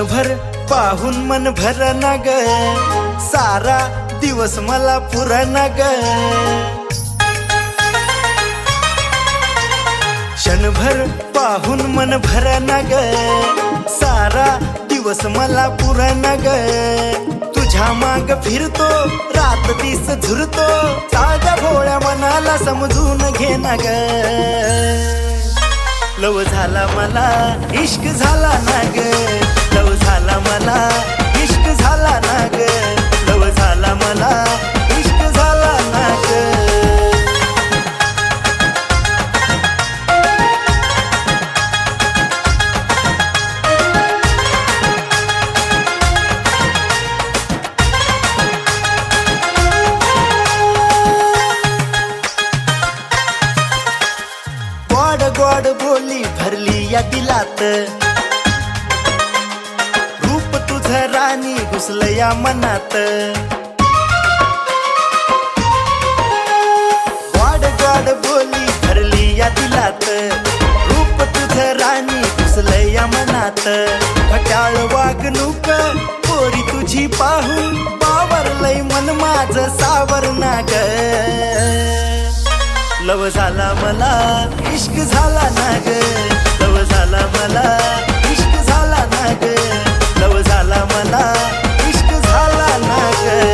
क्षणभर पाहून मन भरना ग, सारा दिवस मला पुरना ग. क्षणभर पाहून मन भरना ग, सारा दिवस मला पुरना ग. तुझ्या माग फिरतो रात दिस झुरतो, साध्या भोळ्या मनाला समजून घे ना ग. लव झाला मला इश्क झाला ना ग, लव झाला मला इश्क झाला ना ग, लव झाला मला इश्क झाला ना ग. गोड गोड बोली भरली या दिलात, रूप तुझं राणी घुसलं या मनात. गोड गोड बोली भरली या दिलात, रूप तुझं राणी घुसलं या मनात. खट्याळ वागणूक पोरी तुझी पाहून बावरलंय मन माझं सावरना ग. लव झाला मला इश्क झाला ना ग, लव झाला मला इश्क झाला ना ग, लव झाला मला इश्क झाला ना ग.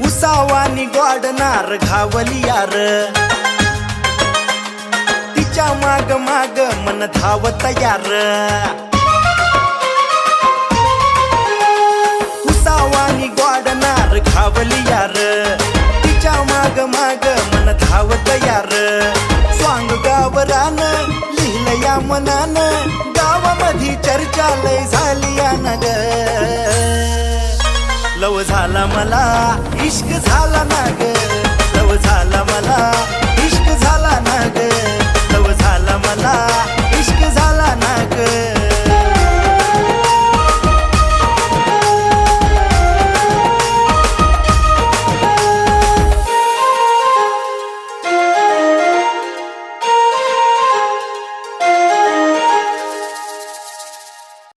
उसावानी गोडनार घावली यार, तिच्या माग माग मन धावत यार. उसावानी गोडनार घावली यार, तिच्या माग माग मन धावत यार. स्वांग गावरान लिहिलं या मनान, गावामध्ये चर्चा लय झाली या ना ग. लव झाला मला इश्क झाला ना ग, लव झाला मला